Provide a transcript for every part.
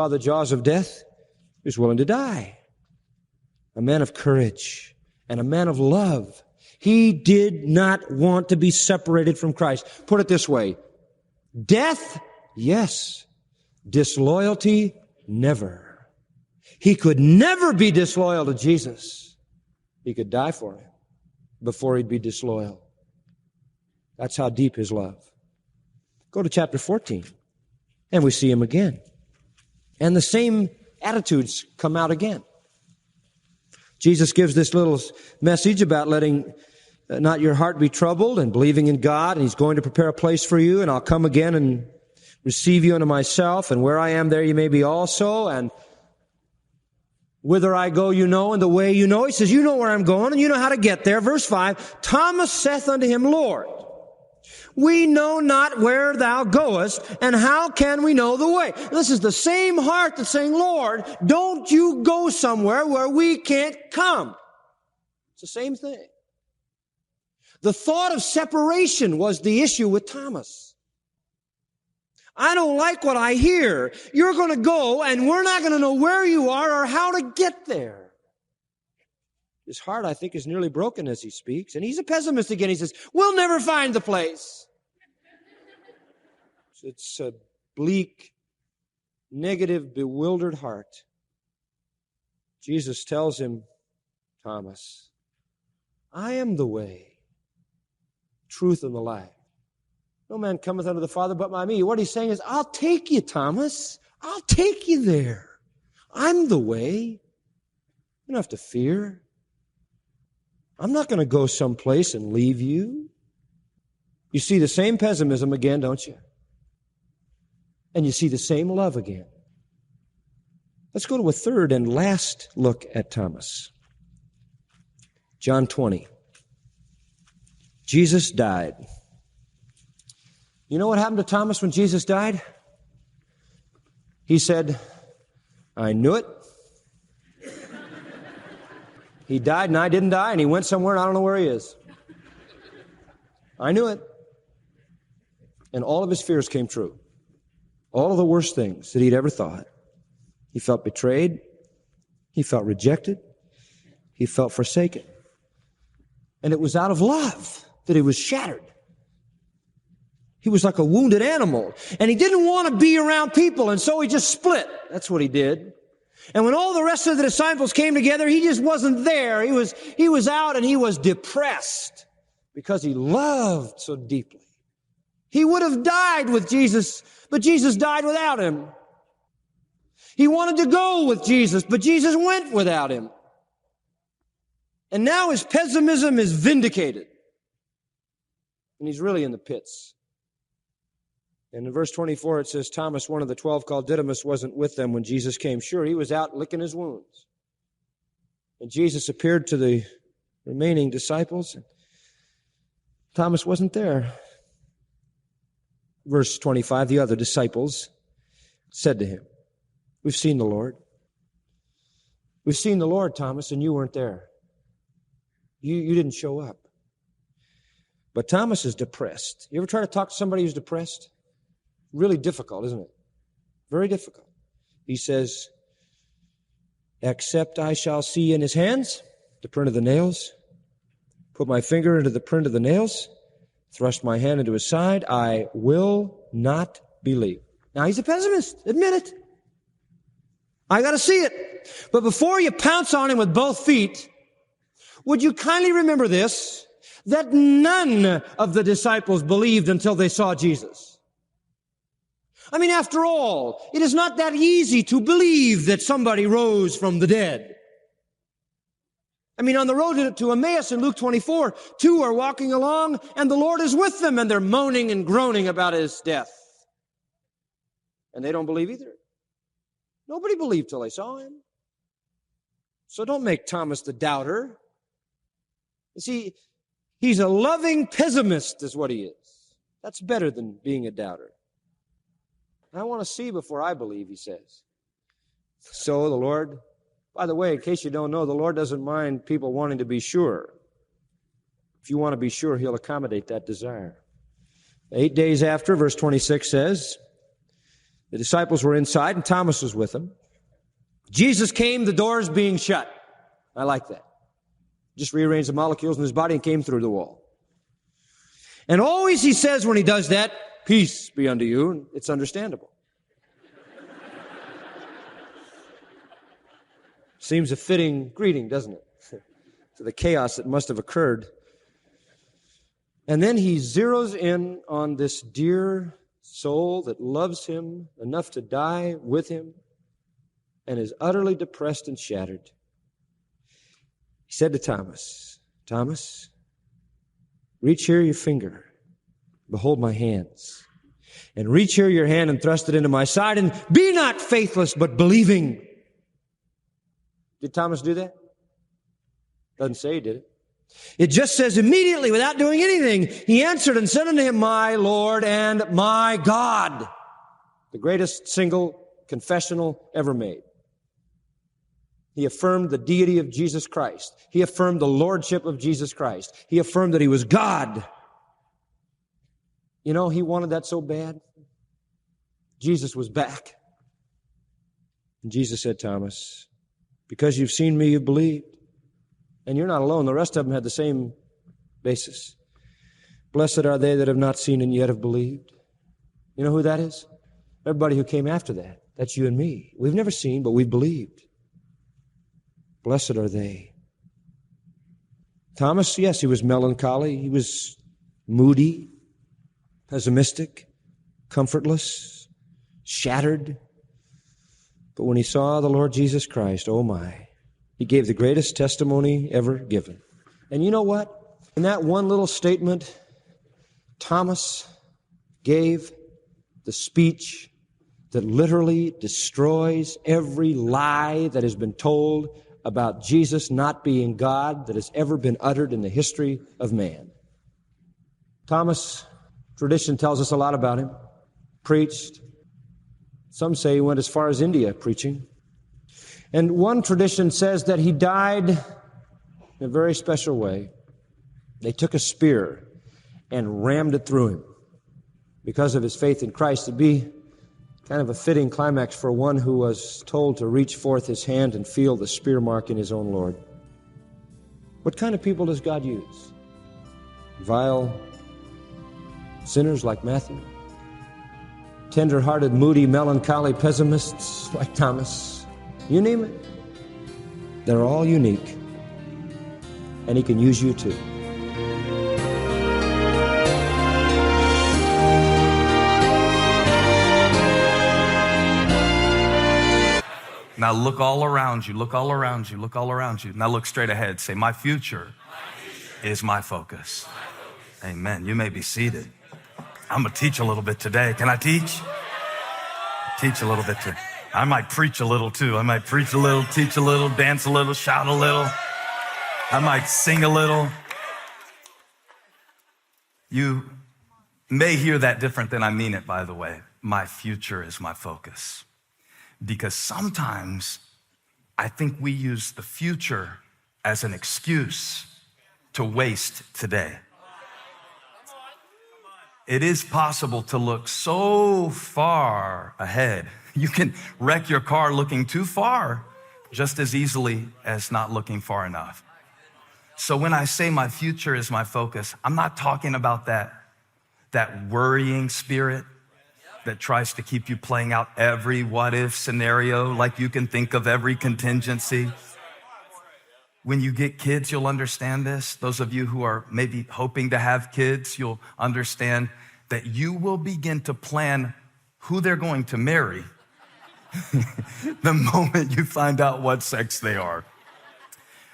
the jaws of death, he was willing to die. A man of courage and a man of love. He did not want to be separated from Christ. Put it this way. Death, yes. Disloyalty, never. He could never be disloyal to Jesus. He could die for him before he'd be disloyal. That's how deep his love. Go to chapter 14, and we see him again. And the same attitudes come out again. Jesus gives this little message about letting not your heart be troubled and believing in God, and he's going to prepare a place for you, and I'll come again and receive you unto myself, and where I am, there you may be also, and whither I go you know, and the way you know. He says, you know where I'm going, and you know how to get there. Verse 5, Thomas saith unto him, Lord, we know not where thou goest, and how can we know the way? This is the same heart that's saying, Lord, don't you go somewhere where we can't come. It's the same thing. The thought of separation was the issue with Thomas. I don't like what I hear. You're going to go, and we're not going to know where you are or how to get there. His heart, I think, is nearly broken as he speaks. And he's a pessimist again. He says, we'll never find the place. It's a bleak, negative, bewildered heart. Jesus tells him, Thomas, I am the way, truth, and the life. No man cometh unto the Father but by me. What he's saying is, I'll take you, Thomas. I'll take you there. I'm the way. You don't have to fear. I'm not going to go someplace and leave you. You see the same pessimism again, don't you? And you see the same love again. Let's go to a third and last look at Thomas. John 20. Jesus died. You know what happened to Thomas when Jesus died? He said, I knew it. He died and I didn't die, and he went somewhere and I don't know where he is. I knew it. And all of his fears came true. All of the worst things that he'd ever thought. He felt betrayed. He felt rejected. He felt forsaken. And it was out of love that he was shattered. He was like a wounded animal. And he didn't want to be around people, and so he just split. That's what he did. And when all the rest of the disciples came together, he just wasn't there. He was out, and he was depressed because he loved so deeply. He would have died with Jesus, but Jesus died without him. He wanted to go with Jesus, but Jesus went without him. And now his pessimism is vindicated. And he's really in the pits. And in verse 24 it says, Thomas, one of the 12 called Didymus, wasn't with them when Jesus came. Sure, he was out licking his wounds. And Jesus appeared to the remaining disciples. And Thomas wasn't there. Verse 25, the other disciples said to him, we've seen the Lord. We've seen the Lord, Thomas, and you weren't there. You didn't show up. But Thomas is depressed. You ever try to talk to somebody who's depressed? Really difficult, isn't it? Very difficult. He says, except I shall see in his hands the print of the nails, put my finger into the print of the nails, thrust my hand into his side, I will not believe. Now, he's a pessimist. Admit it. I got to see it. But before you pounce on him with both feet, would you kindly remember this, that none of the disciples believed until they saw Jesus. I mean, after all, it is not that easy to believe that somebody rose from the dead. I mean, on the road to Emmaus in Luke 24, two are walking along and the Lord is with them and they're moaning and groaning about his death. And they don't believe either. Nobody believed till they saw him. So don't make Thomas the doubter. You see, he's a loving pessimist is what he is. That's better than being a doubter. I want to see before I believe, he says. So the Lord, by the way, in case you don't know, the Lord doesn't mind people wanting to be sure. If you want to be sure, he'll accommodate that desire. 8 days after, verse 26 says, The disciples were inside and Thomas was with them. Jesus came, the doors being shut. I like that. Just rearranged the molecules in his body and came through the wall. And always he says when he does that, peace be unto you. And it's understandable. Seems a fitting greeting, doesn't it? To the chaos that must have occurred. And then he zeroes in on this dear soul that loves him enough to die with him and is utterly depressed and shattered. He said to Thomas, Thomas, reach here your finger, behold my hands, and reach here your hand and thrust it into my side, and be not faithless, but believing. Did Thomas do that? Doesn't say he did it. It just says immediately, without doing anything, he answered and said unto him, my Lord and my God. The greatest single confessional ever made. He affirmed the deity of Jesus Christ. He affirmed the lordship of Jesus Christ. He affirmed that he was God. You know, he wanted that so bad. Jesus was back. And Jesus said, Thomas, because you've seen me, you've believed. And you're not alone. The rest of them had the same basis. Blessed are they that have not seen and yet have believed. You know who that is? Everybody who came after that. That's you and me. We've never seen, but we've believed. Blessed are they. Thomas, yes, he was melancholy. He was moody, pessimistic, comfortless, shattered. But when he saw the Lord Jesus Christ, oh my, he gave the greatest testimony ever given. And you know what? In that one little statement, Thomas gave the speech that literally destroys every lie that has been told about Jesus not being God that has ever been uttered in the history of man. Thomas, tradition tells us a lot about him. Preached. Some say he went as far as India preaching. And one tradition says that he died in a very special way. They took a spear and rammed it through him because of his faith in Christ. It'd be kind of a fitting climax for one who was told to reach forth his hand and feel the spear mark in his own Lord. What kind of people does God use? Vile sinners like Matthew? Tender-hearted, moody, melancholy pessimists like Thomas? You name it. They're all unique. And he can use you too. Now look all around you, look all around you, look all around you. Now look straight ahead. Say, my future is my focus. Amen. You may be seated. I'm going to teach a little bit today. Can I teach? Teach a little bit today. I might preach a little too. I might preach a little, teach a little, dance a little, shout a little. I might sing a little. You may hear that different than I mean it, by the way. My future is my focus. Because sometimes I think we use the future as an excuse to waste today. It is possible to look so far ahead. You can wreck your car looking too far just as easily as not looking far enough. So when I say my future is my focus, I'm not talking about that worrying spirit that tries to keep you playing out every what-if scenario, like you can think of every contingency. When you get kids, you'll understand this. Those of you who are maybe hoping to have kids, you'll understand that you will begin to plan who they're going to marry the moment you find out what sex they are.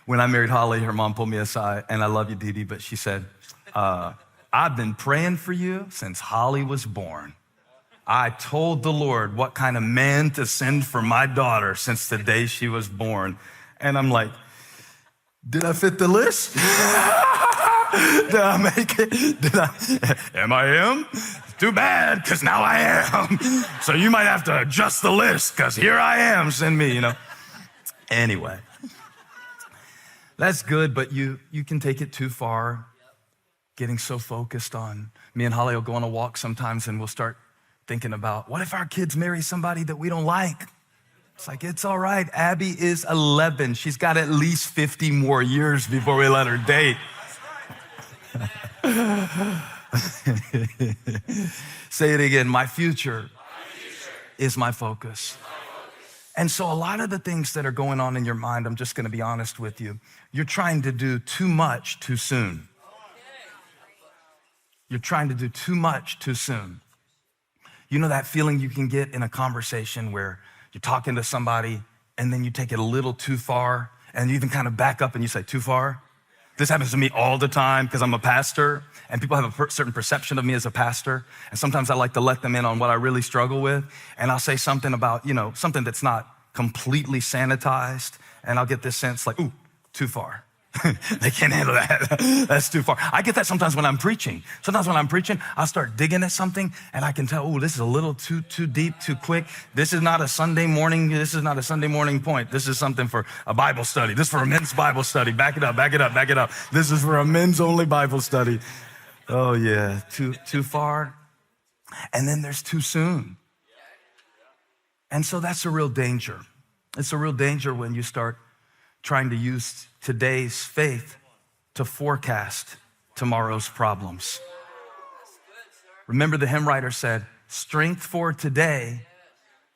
When I married Holly, her mom pulled me aside, and I love you, Dee Dee, but she said, I've been praying for you since Holly was born. I told the Lord what kind of man to send for my daughter since the day she was born. And I'm like, did I fit the list? Did I make it? Am I him? Too bad, because now I am. So you might have to adjust the list, because here I am. Send me, Anyway, that's good, but you can take it too far, getting so focused on. Me and Holly will go on a walk sometimes, and we'll start thinking about, what if our kids marry somebody that we don't like? It's like, it's all right. Abby is 11. She's got at least 50 more years before we let her date. Say it again. My future is my focus. And so a lot of the things that are going on in your mind, I'm just going to be honest with you, you're trying to do too much too soon. You're trying to do too much too soon. You know that feeling you can get in a conversation where you're talking to somebody and then you take it a little too far and you even kind of back up and you say, too far? This happens to me all the time because I'm a pastor and people have a certain perception of me as a pastor. And sometimes I like to let them in on what I really struggle with. And I'll say something about, something that's not completely sanitized. And I'll get this sense like, ooh, too far. They can't handle that. That's too far. I get that sometimes when I'm preaching. Sometimes when I'm preaching, I'll start digging at something and I can tell, oh, this is a little too deep, too quick. This is not a Sunday morning point. This is something for a Bible study. This is for a men's Bible study. Back it up. This is for a men's only Bible study. Oh yeah, too far. And then there's too soon. And so that's a real danger. It's a real danger when you start trying to use today's faith to forecast tomorrow's problems. Remember, the hymn writer said, strength for today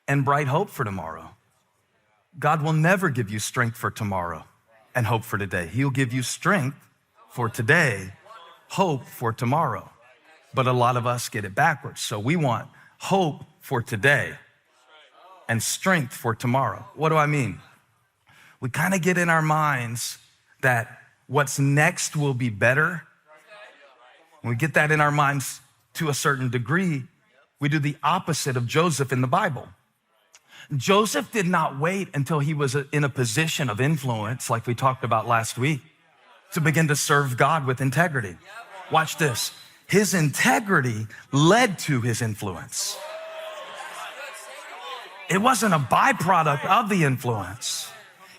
and bright hope for tomorrow. God will never give you strength for tomorrow and hope for today. He'll give you strength for today, hope for tomorrow. But a lot of us get it backwards. So we want hope for today and strength for tomorrow. What do I mean? We kind of get in our minds that what's next will be better. When we get that in our minds to a certain degree, we do the opposite of Joseph in the Bible. Joseph did not wait until he was in a position of influence, like we talked about last week, to begin to serve God with integrity. Watch this. His integrity led to his influence. It wasn't a byproduct of the influence.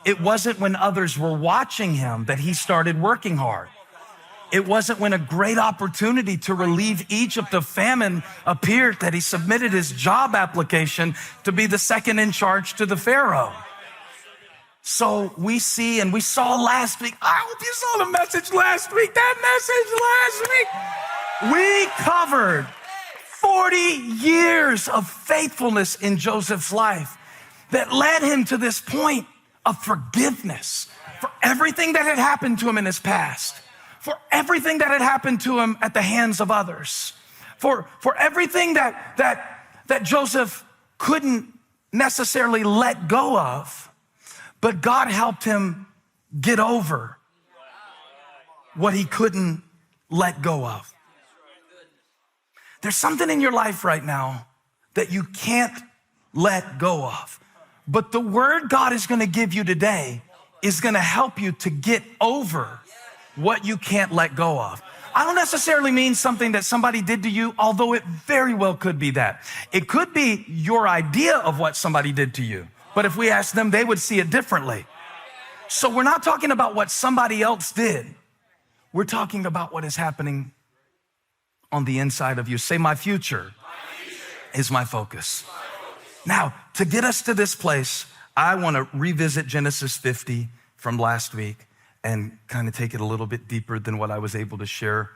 It wasn't when others were watching him that he started working hard. It wasn't when a great opportunity to relieve Egypt of famine appeared that he submitted his job application to be the second in charge to the Pharaoh. So we see, and we saw last week, I hope you saw the message last week, we covered 40 years of faithfulness in Joseph's life that led him to this point of forgiveness for everything that had happened to him in his past, for everything that had happened to him at the hands of others, for everything that Joseph couldn't necessarily let go of, but God helped him get over what he couldn't let go of. There's something in your life right now that you can't let go of. But the word God is going to give you today is going to help you to get over what you can't let go of. I don't necessarily mean something that somebody did to you, although it very well could be that. It could be your idea of what somebody did to you. But if we ask them, they would see it differently. So we're not talking about what somebody else did. We're talking about what is happening on the inside of you. Say, my future is my focus. Now, to get us to this place, I want to revisit Genesis 50 from last week and kind of take it a little bit deeper than what I was able to share.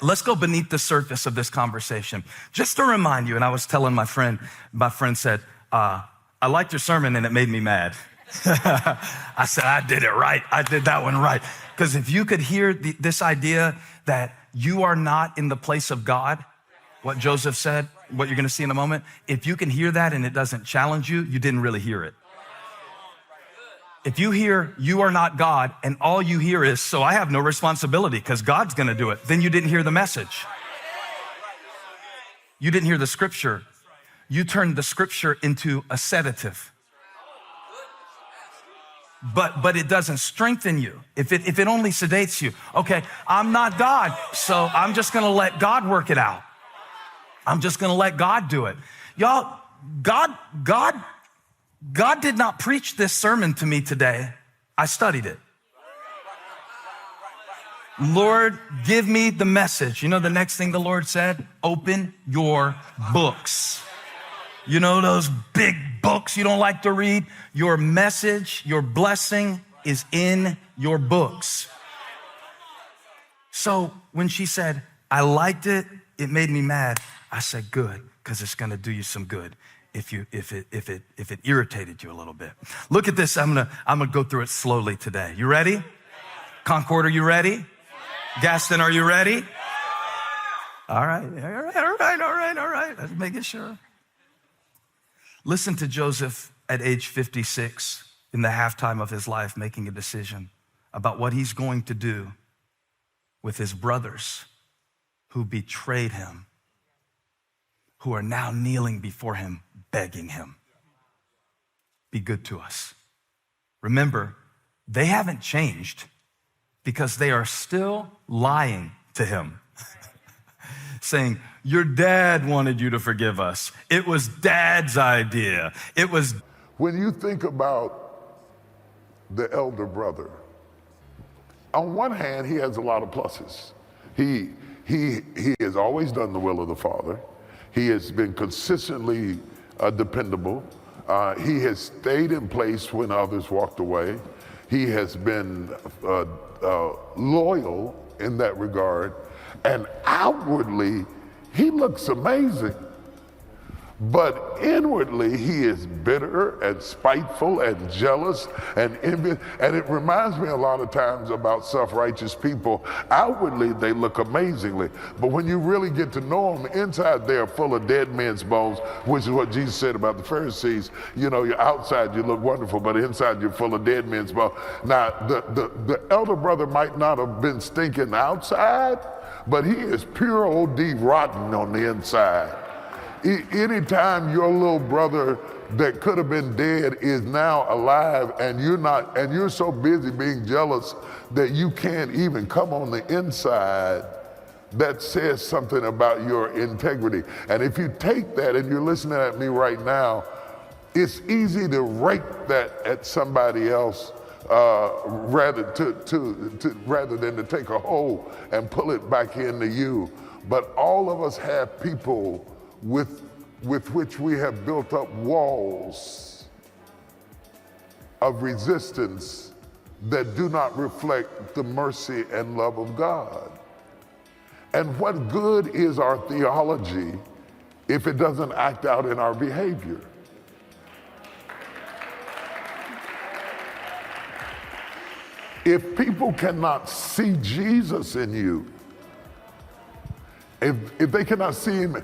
Let's go beneath the surface of this conversation. Just to remind you, and I was telling my friend said, I liked your sermon and it made me mad. I said, I did it right. I did that one right. Because if you could hear this idea that you are not in the place of God, what Joseph said, what you're going to see in a moment, if you can hear that and it doesn't challenge you, you didn't really hear it. If you hear you are not God and all you hear is, so I have no responsibility because God's going to do it, then you didn't hear the message. You didn't hear the scripture. You turned the scripture into a sedative. But it doesn't strengthen you. If it only sedates you. Okay, I'm not God, so I'm just going to let God work it out. I'm just going to let God do it. Y'all, God did not preach this sermon to me today. I studied it. Lord, give me the message. You know the next thing the Lord said? Open your books. You know those big books you don't like to read? Your message, your blessing is in your books. So when she said, I liked it, it made me mad, I said, good, because it's gonna do you some good if it irritated you a little bit. Look at this, I'm gonna go through it slowly today. You ready? Concord, are you ready? Gaston, are you ready? All right. Let's make it sure. Listen to Joseph at age 56 in the halftime of his life making a decision about what he's going to do with his brothers who betrayed him, who are now kneeling before him, begging him, be good to us. Remember, they haven't changed because they are still lying to him, saying, your dad wanted you to forgive us. It was dad's idea. It was. When you think about the elder brother, on one hand, he has a lot of pluses. He has always done the will of the Father. He has been consistently dependable. He has stayed in place when others walked away. He has been loyal in that regard. And outwardly, he looks amazing. But inwardly, he is bitter and spiteful and jealous and envious. And it reminds me a lot of times about self-righteous people. Outwardly, they look amazingly. But when you really get to know them, inside they are full of dead men's bones, which is what Jesus said about the Pharisees. You know, you're outside, you look wonderful, but inside you're full of dead men's bones. Now, the elder brother might not have been stinking outside, but he is pure OD rotten on the inside. Anytime your little brother that could have been dead is now alive and you're so busy being jealous that you can't even come on the inside, that says something about your integrity. And if you take that and you're listening at me right now, it's easy to rake that at somebody else rather than to take a hole and pull it back into you. But all of us have people with which we have built up walls of resistance that do not reflect the mercy and love of God. And what good is our theology if it doesn't act out in our behavior? If people cannot see Jesus in you, if they cannot see him,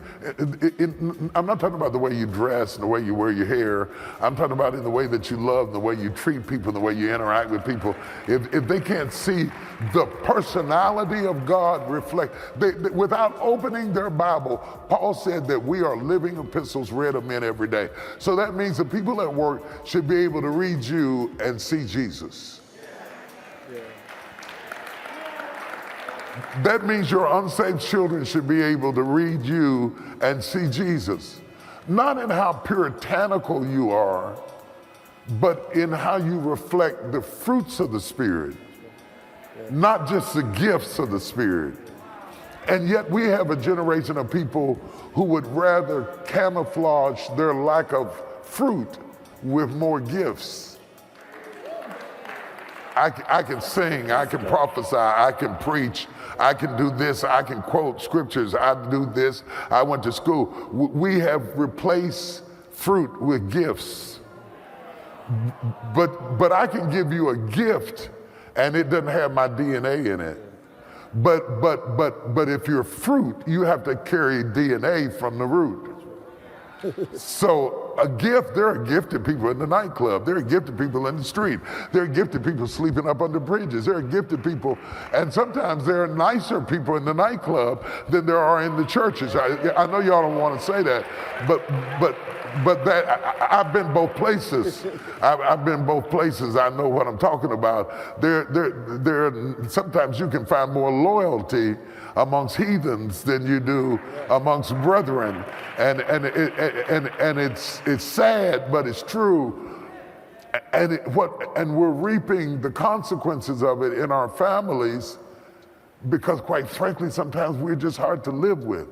I'm not talking about the way you dress and the way you wear your hair. I'm talking about in the way that you love, the way you treat people, the way you interact with people. If they can't see the personality of God without opening their Bible, Paul said that we are living epistles read of men every day. So that means the people at work should be able to read you and see Jesus. That means your unsaved children should be able to read you and see Jesus. Not in how puritanical you are, but in how you reflect the fruits of the Spirit, not just the gifts of the Spirit. And yet we have a generation of people who would rather camouflage their lack of fruit with more gifts. I can sing, I can prophesy, I can preach, I can do this, I can quote scriptures, I do this, I went to school. We have replaced fruit with gifts. But I can give you a gift and it doesn't have my DNA in it. But if you're fruit, you have to carry DNA from the root. So a gift, there are gifted people in the nightclub. There are gifted people in the street. There are gifted people sleeping up under bridges. There are gifted people, and sometimes there are nicer people in the nightclub than there are in the churches. I know y'all don't want to say that, but that I've been both places. I've been both places. I know what I'm talking about. There. Sometimes you can find more loyalty amongst heathens than you do amongst brethren, and it's sad, but it's true. And we're reaping the consequences of it in our families because quite frankly, sometimes we're just hard to live with.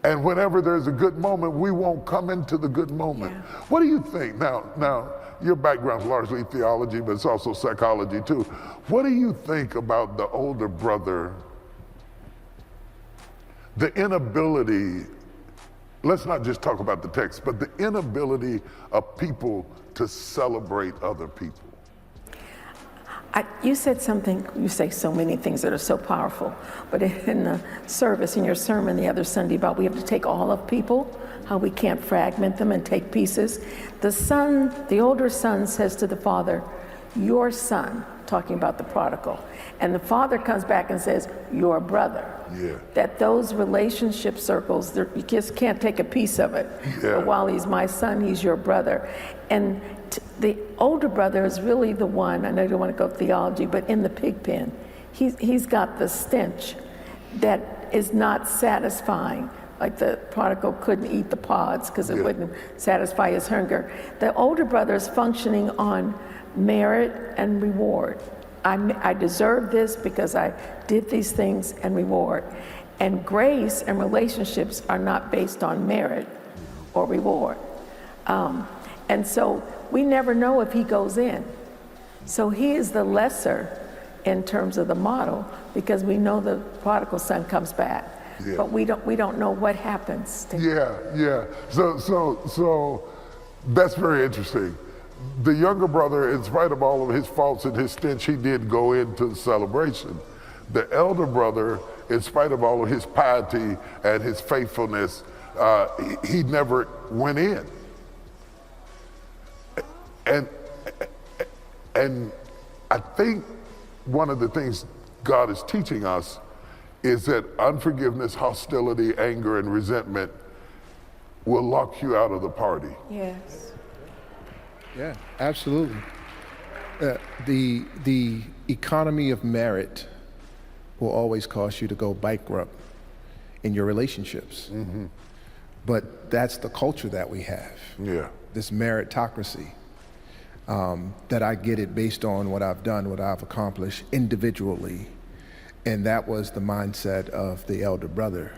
And whenever there's a good moment, we won't come into the good moment. Yeah. What do you think? Now, your background's largely theology, but it's also psychology too. What do you think about the older brother, the inability, let's not just talk about the text, but the inability of people to celebrate other people? You said something, you say so many things that are so powerful, but in the service, in your sermon the other Sunday about we have to take all of people, how we can't fragment them and take pieces. The older son says to the father, your son, talking about the prodigal, and the father comes back and says, your brother. Yeah. That those relationship circles, you just can't take a piece of it. Yeah. But while he's my son, he's your brother. And the older brother is really the one, I know you don't want to go theology, but in the pig pen, he's got the stench that is not satisfying. Like the prodigal couldn't eat the pods because it wouldn't satisfy his hunger. The older brother is functioning on merit and reward. I deserve this because I did these things and reward. And grace and relationships are not based on merit or reward. And so we never know if he goes in. So he is the lesser in terms of the model because we know the prodigal son comes back. Yeah. But we don't know what happens to him. Yeah. So that's very interesting. The younger brother, in spite of all of his faults and his stench, he did go into the celebration. The elder brother, in spite of all of his piety and his faithfulness, he never went in. And I think one of the things God is teaching us is that unforgiveness, hostility, anger, and resentment will lock you out of the party. Yes. Yeah, absolutely. The economy of merit will always cause you to go bankrupt in your relationships. Mm-hmm. But that's the culture that we have. Yeah. This meritocracy. That I get it based on what I've done, what I've accomplished individually. And that was the mindset of the elder brother.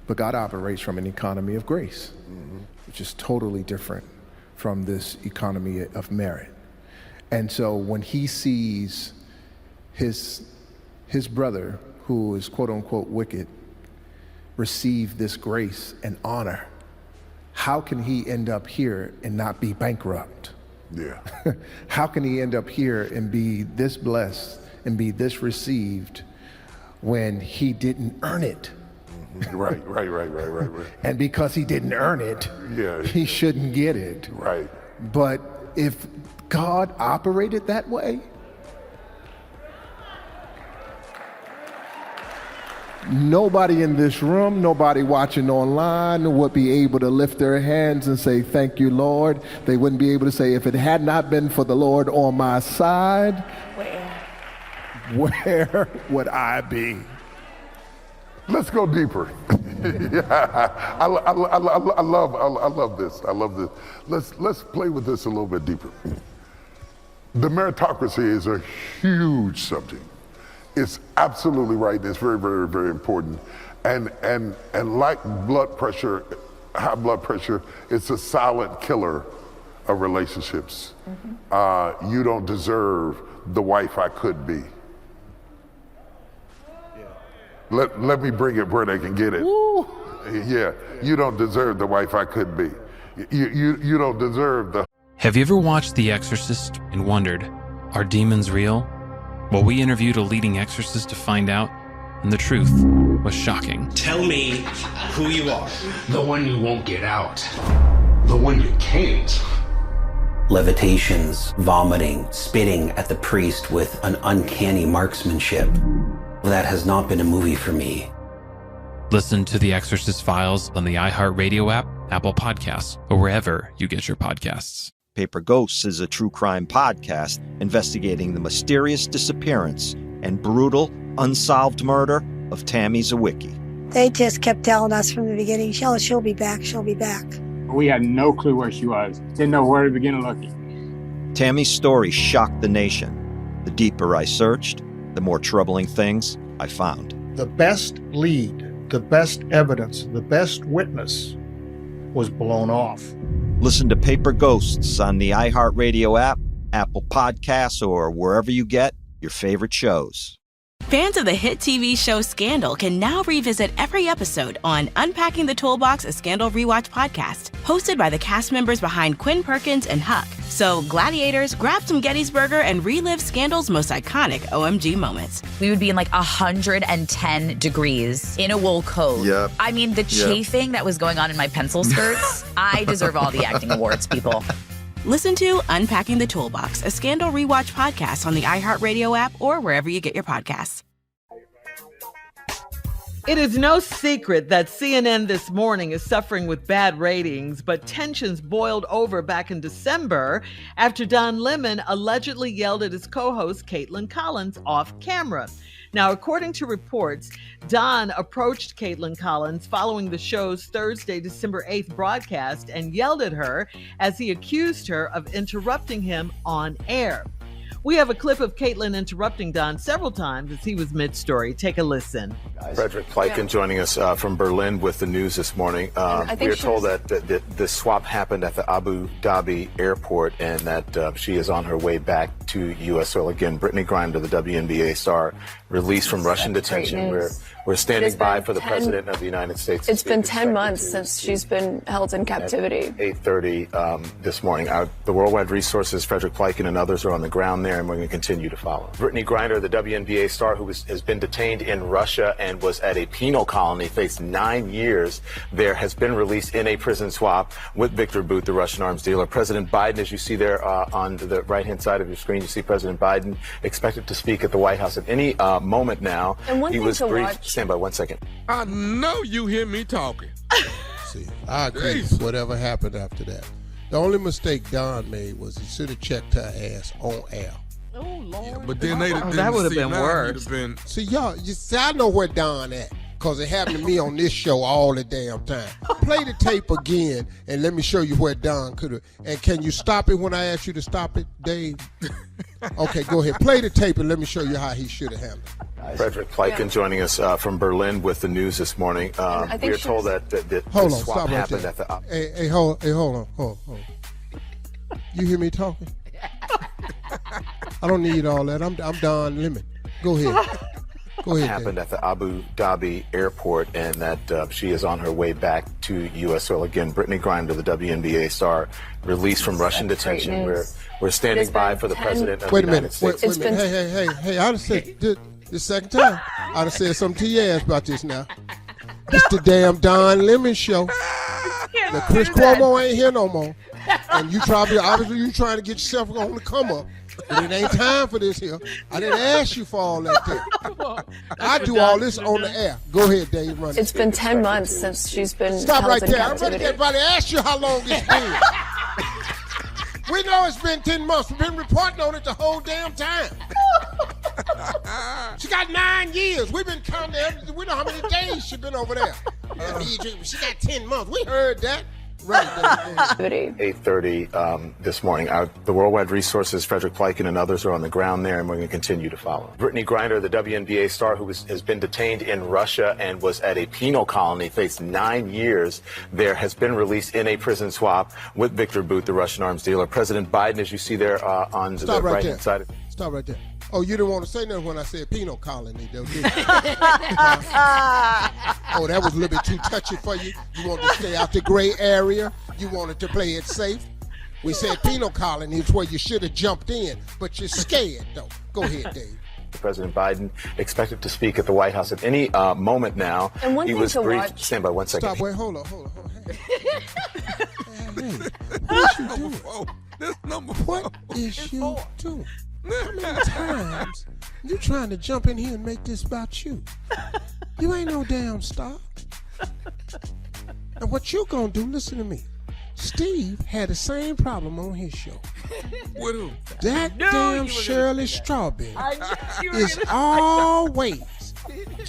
But God operates from an economy of grace, which is totally different from this economy of merit. And so when he sees his brother, who is quote unquote wicked, receive this grace and honor, how can he end up here and not be bankrupt? Yeah. How can he end up here and be this blessed and be this received when he didn't earn it? Mm-hmm. Right. And because he didn't earn it, he shouldn't get it. Right. But if God operated that way, nobody in this room, nobody watching online would be able to lift their hands and say, thank you, Lord. They wouldn't be able to say, if it had not been for the Lord on my side, where would I be? Let's go deeper. I love this. Let's play with this a little bit deeper. The meritocracy is a huge subject. It's absolutely right, and it's very, very, very important. And like blood pressure, high blood pressure, it's a silent killer of relationships. Mm-hmm. You don't deserve the wife I could be. Yeah. Let me bring it where they can get it. Woo. Yeah, you don't deserve the wife I could be. You don't deserve the... Have you ever watched The Exorcist and wondered, are demons real? Well, we interviewed a leading exorcist to find out, and the truth was shocking. Tell me who you are. The one you won't get out. The one you can't. Levitations, vomiting, spitting at the priest with an uncanny marksmanship. That has not been a movie for me. Listen to The Exorcist Files on the iHeartRadio app, Apple Podcasts, or wherever you get your podcasts. Paper Ghosts is a true crime podcast investigating the mysterious disappearance and brutal, unsolved murder of Tammy Zawicki. They just kept telling us from the beginning, she'll be back, she'll be back. We had no clue where she was. Didn't know where to begin looking. Tammy's story shocked the nation. The deeper I searched, the more troubling things I found. The best lead, the best evidence, the best witness was blown off. Listen to Paper Ghosts on the iHeartRadio app, Apple Podcasts, or wherever you get your favorite shows. Fans of the hit TV show Scandal can now revisit every episode on Unpacking the Toolbox, a Scandal Rewatch podcast, hosted by the cast members behind Quinn Perkins and Huck. So, gladiators, grab some Gettysburger and relive Scandal's most iconic OMG moments. We would be in like 110 degrees in a wool coat. Yep. I mean, the chafing that was going on in my pencil skirts, I deserve all the acting awards, people. Listen to Unpacking the Toolbox, a Scandal Rewatch podcast on the iHeartRadio app or wherever you get your podcasts. It is no secret that CNN This Morning is suffering with bad ratings, but tensions boiled over back in December after Don Lemon allegedly yelled at his co-host Caitlin Collins off camera. Now, according to reports, Don approached Caitlin Collins following the show's Thursday, December 8th broadcast and yelled at her as he accused her of interrupting him on air. We have a clip of Caitlin interrupting Don several times as he was mid-story. Take a listen. Frederick Pleiken joining us from Berlin with the news this morning. We are told that the swap happened at the Abu Dhabi airport and that she is on her way back to U.S. soil. Again, Brittany Griner, the WNBA star, released from Russian detention. We're standing by for the President of the United States. It's been 10 months since she's been held in captivity. 8:30 this morning. The Worldwide Resources, Frederick Pleiken and others are on the ground there, and we're going to continue to follow. Brittany Griner, the WNBA star who has been detained in Russia and was at a penal colony, faced 9 years there, has been released in a prison swap with Victor Bout, the Russian arms dealer. President Biden, as you see there on the right-hand side of your screen, you see President Biden expected to speak at the White House at any moment now. And one he thing was to briefed. watch. Stand by 1 second. I know you hear me talking. See, I agree with whatever happened after that. The only mistake Don made was he should have checked her ass on air. Oh, Lord. Yeah, but then that would have been worse. See, y'all, I know where Don at, because it happened to me on this show all the damn time. Play the tape again, and let me show you where Don could have. And can you stop it when I ask you to stop it, Dave? Okay, go ahead. Play the tape, and let me show you how he should have handled it. Frederick Pleiken joining us from Berlin with the news this morning. We are told that the Hold on, swap stop right happened there. at the... Hey, hold on. You hear me talking? I don't need all that. I'm Don Lemon. Go ahead. Go ahead. Happened at the Abu Dhabi airport, and that she is on her way back to U.S. soil. Again, Brittany Griner, the WNBA star, released from Russian detention. We're standing by for the President of the United States. Wait a minute. Hey, I'd have said the second time. I'd have said something to your ass about this now. It's the damn Don Lemon show. Now, Chris Cuomo ain't here no more. And you obviously you trying to get yourself on the come up. But it ain't time for this here. I didn't ask you for all that thing. I do all this on the air. Go ahead, Dave. Run It's been 10 months since she's been Stop held right in there. I'm captivity. ready to everybody ask you how long it's been. We know it's been 10 months. We've been reporting on it the whole damn time. She got 9 years. We've been counting everything. We know how many days she's been over there. She got 10 months. We heard that. Right. 8:30 this morning. The Worldwide Resources, Frederick Pleiken and others are on the ground there, and we're going to continue to follow. Brittany Griner, the WNBA star who has been detained in Russia and was at a penal colony, faced 9 years there, has been released in a prison swap with Victor Bout, the Russian arms dealer. President Biden, as you see there on the right-hand side. Stop right there. Oh, you didn't want to say nothing when I said penal colony, though, did you? Oh, that was a little bit too touchy for you? You wanted to stay out the gray area? You wanted to play it safe? We said penal colony is where you should have jumped in, but you're scared, though. Go ahead, Dave. President Biden expected to speak at the White House at any moment now. And one he thing was to briefed. watch. Stand by 1 second. Stop, wait, hold on. Hey, what you doing? What is you doing? How many times you trying to jump in here and make this about you? You ain't no damn star. And what you gonna do, listen to me. Steve had the same problem on his show. With who? That damn Shirley Strawberry is always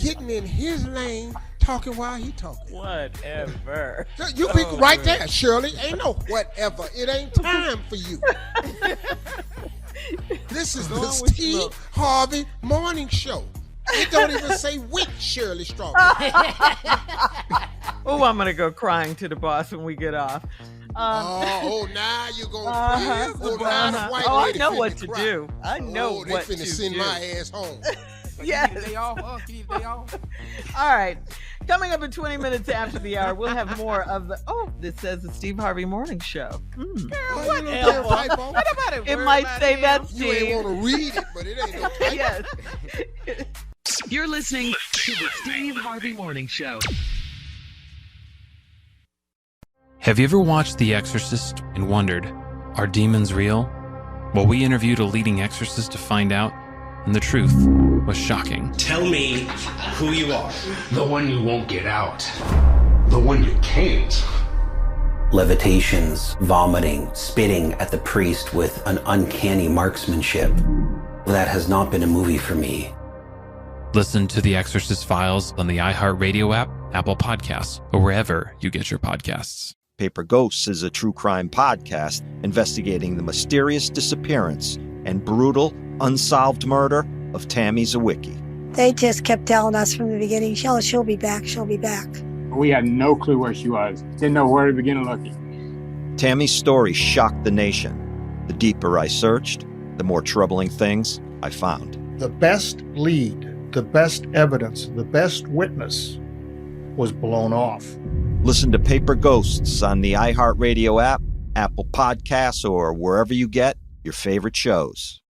getting in his lane, talking while he talking. Whatever. You be right there, Shirley. Ain't no whatever. It ain't time for you. This is the Steve Harvey Morning Show. It don't even say with Shirley Strawberry. Oh, I'm going to go crying to the boss when we get off. Now you're going to now the white I lady know finna what to cry. do. I know what to do. They finna send my ass home. Yes. They off. All right. Coming up in 20 minutes after the hour, we'll have more of the. Oh, this says the Steve Harvey Morning Show. What about it? It might say that, Steve. You ain't want to read it, but it ain't no typo. Yes. You're listening to the Steve Harvey Morning Show. Have you ever watched The Exorcist and wondered, are demons real? Well, we interviewed a leading exorcist to find out, and the truth was shocking. Tell me who you are. The one you won't get out. The one you can't. Levitations, vomiting, spitting at the priest with an uncanny marksmanship. That has not been a movie for me. Listen to The Exorcist Files on the iHeartRadio app, Apple Podcasts, or wherever you get your podcasts. Paper Ghosts is a true crime podcast investigating the mysterious disappearance and brutal, unsolved murder of Tammy Zawicki. They just kept telling us from the beginning, she'll be back, she'll be back. We had no clue where she was. Didn't know where to begin looking. Tammy's story shocked the nation. The deeper I searched, the more troubling things I found. The best lead, the best evidence, the best witness was blown off. Listen to Paper Ghosts on the iHeartRadio app, Apple Podcasts, or wherever you get your favorite shows.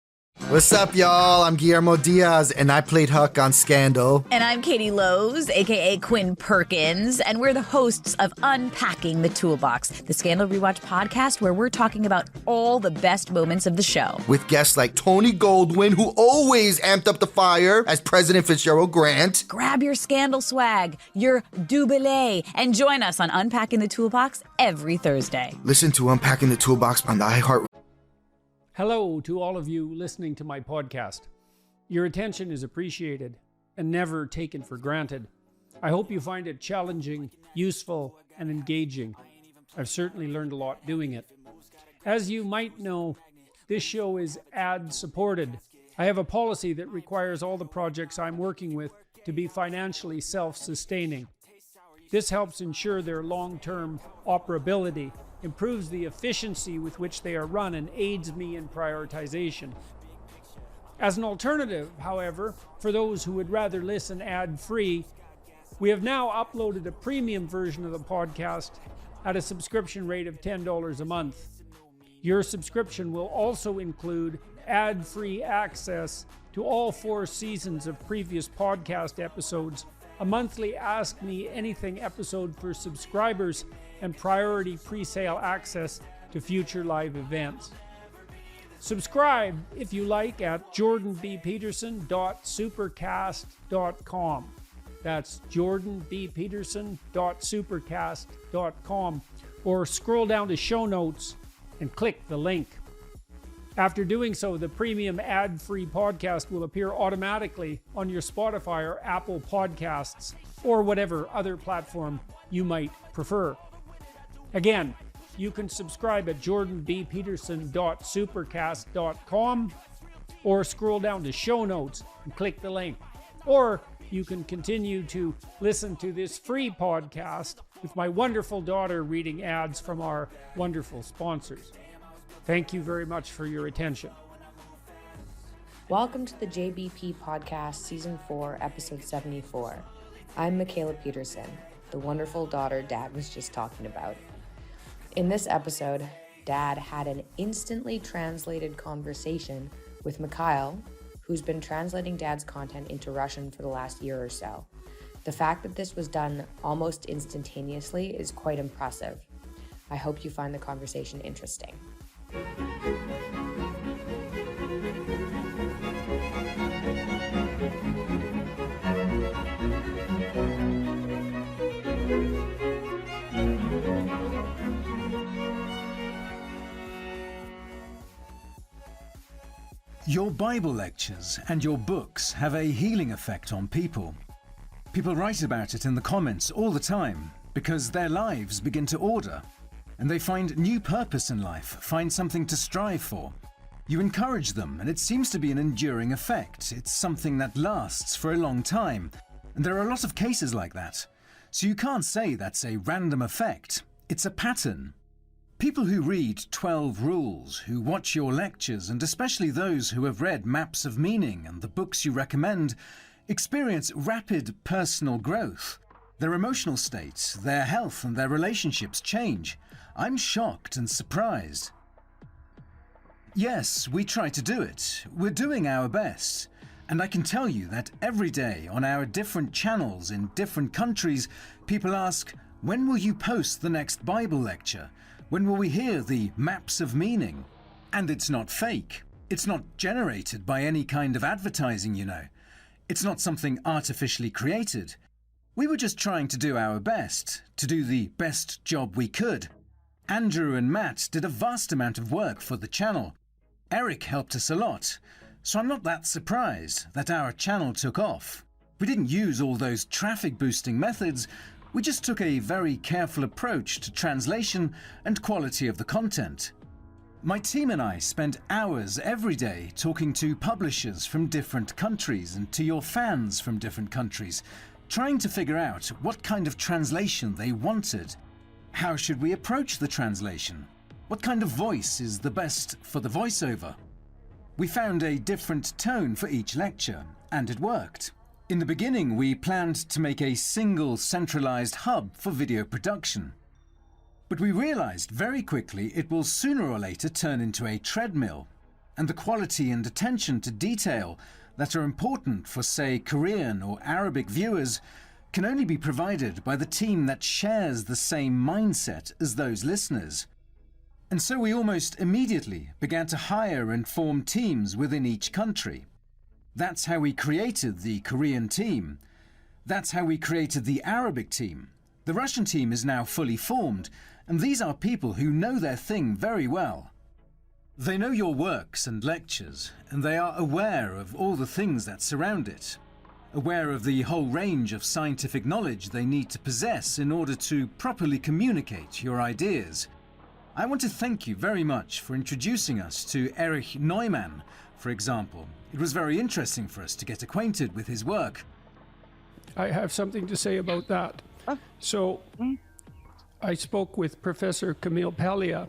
What's up, y'all? I'm Guillermo Diaz, and I played Huck on Scandal. And I'm Katie Lowe's, a.k.a. Quinn Perkins, and we're the hosts of Unpacking the Toolbox, the Scandal Rewatch podcast where we're talking about all the best moments of the show. With guests like Tony Goldwyn, who always amped up the fire as President Fitzgerald Grant. Grab your Scandal swag, your double, and join us on Unpacking the Toolbox every Thursday. Listen to Unpacking the Toolbox on the iHeart. Hello to all of you listening to my podcast. Your attention is appreciated and never taken for granted. I hope you find it challenging, useful, and engaging. I've certainly learned a lot doing it. As you might know, this show is ad-supported. I have a policy that requires all the projects I'm working with to be financially self-sustaining. This helps ensure their long-term operability, improves the efficiency with which they are run, and aids me in prioritization. As an alternative, however, for those who would rather listen ad-free, we have now uploaded a premium version of the podcast at a subscription rate of $10 a month. Your subscription will also include ad-free access to all 4 seasons of previous podcast episodes, a monthly Ask Me Anything episode for subscribers, and priority pre-sale access to future live events. Subscribe, if you like, at jordanbpeterson.supercast.com. That's jordanbpeterson.supercast.com, or scroll down to show notes and click the link. After doing so, the premium ad-free podcast will appear automatically on your Spotify or Apple Podcasts, or whatever other platform you might prefer. Again, you can subscribe at jordanbpeterson.supercast.com, or scroll down to show notes and click the link. Or you can continue to listen to this free podcast with my wonderful daughter reading ads from our wonderful sponsors. Thank you very much for your attention. Welcome to the JBP Podcast, Season 4, Episode 74. I'm Michaela Peterson, the wonderful daughter Dad was just talking about. In this episode, Dad had an instantly translated conversation with Mikhail, who's been translating Dad's content into Russian for the last year or so. The fact that this was done almost instantaneously is quite impressive. I hope you find the conversation interesting. Your Bible lectures and your books have a healing effect on people. People write about it in the comments all the time because their lives begin to order and they find new purpose in life, find something to strive for. You encourage them, and it seems to be an enduring effect. It's something that lasts for a long time. And there are a lot of cases like that. So you can't say that's a random effect. It's a pattern. People who read 12 Rules, who watch your lectures, and especially those who have read Maps of Meaning and the books you recommend, experience rapid personal growth. Their emotional states, their health, and their relationships change. I'm shocked and surprised. Yes, we try to do it. We're doing our best. And I can tell you that every day on our different channels in different countries, people ask, when will you post the next Bible lecture? When will we hear the Maps of Meaning? And it's not fake. It's not generated by any kind of advertising, you know. It's not something artificially created. We were just trying to do our best, to do the best job we could. Andrew and Matt did a vast amount of work for the channel. Eric helped us a lot. So I'm not that surprised that our channel took off. We didn't use all those traffic boosting methods. We just took a very careful approach to translation and quality of the content. My team and I spent hours every day talking to publishers from different countries and to your fans from different countries, trying to figure out what kind of translation they wanted. How should we approach the translation? What kind of voice is the best for the voiceover? We found a different tone for each lecture, and it worked. In the beginning, we planned to make a single centralized hub for video production. But we realized very quickly it will sooner or later turn into a treadmill, and the quality and attention to detail that are important for, say, Korean or Arabic viewers can only be provided by the team that shares the same mindset as those listeners. And so we almost immediately began to hire and form teams within each country. That's how we created the Korean team. That's how we created the Arabic team. The Russian team is now fully formed, and these are people who know their thing very well. They know your works and lectures, and they are aware of all the things that surround it, aware of the whole range of scientific knowledge they need to possess in order to properly communicate your ideas. I want to thank you very much for introducing us to Erich Neumann, for example. It was very interesting for us to get acquainted with his work. I have something to say about that. So, I spoke with Professor Camille Paglia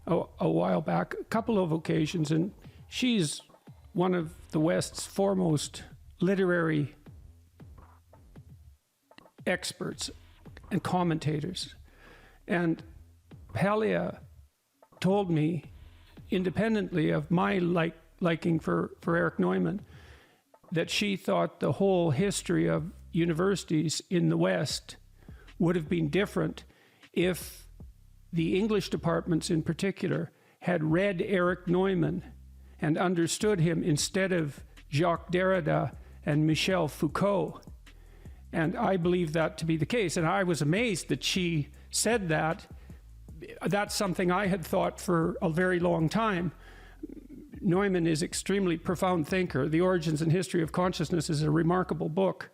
a while back, a couple of occasions, and she's one of the West's foremost literary experts and commentators. And Paglia told me, independently of my liking for Erich Neumann, that she thought the whole history of universities in the West would have been different if the English departments in particular had read Erich Neumann and understood him instead of Jacques Derrida and Michel Foucault. And I believe that to be the case. And I was amazed that she said that. That's something I had thought for a very long time. Neumann is an extremely profound thinker. The Origins and History of Consciousness is a remarkable book,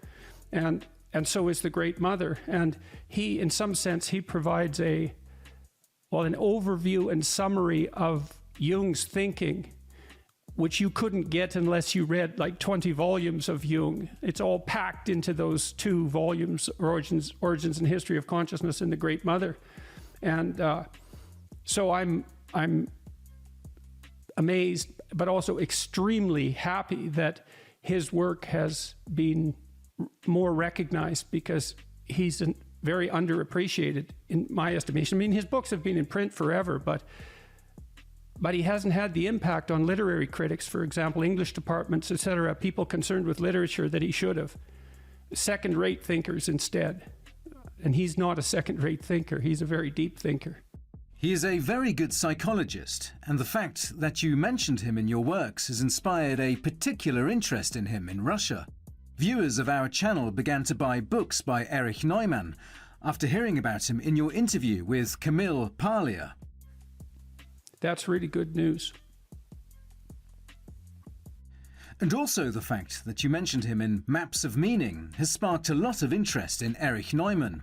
and so is The Great Mother. And he, in some sense, he provides an overview and summary of Jung's thinking, which you couldn't get unless you read like 20 volumes of Jung. It's all packed into those 2 volumes, Origins and History of Consciousness and The Great Mother. And so I'm amazed, but also extremely happy that his work has been more recognized, because he's very underappreciated in my estimation. I mean, his books have been in print forever, but he hasn't had the impact on literary critics, for example, English departments, etc., people concerned with literature, that he should have. Second-rate thinkers instead. And he's not a second-rate thinker. He's a very deep thinker. He is a very good psychologist, and the fact that you mentioned him in your works has inspired a particular interest in him in Russia. Viewers of our channel began to buy books by Erich Neumann after hearing about him in your interview with Camille Paglia. That's really good news. And also the fact that you mentioned him in Maps of Meaning has sparked a lot of interest in Erich Neumann.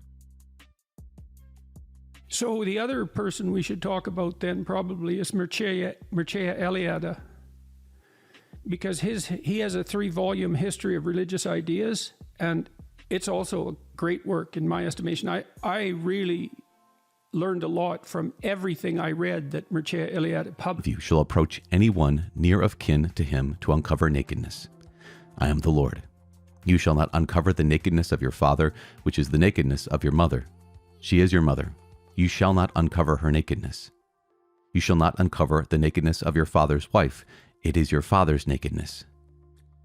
So the other person we should talk about then probably is Mircea Eliade, because he has a 3-volume history of religious ideas, and it's also a great work in my estimation. I really learned a lot from everything I read that Mircea Eliade published. You shall approach anyone near of kin to him to uncover nakedness. I am the Lord. You shall not uncover the nakedness of your father, which is the nakedness of your mother. She is your mother. You shall not uncover her nakedness. You shall not uncover the nakedness of your father's wife. It is your father's nakedness.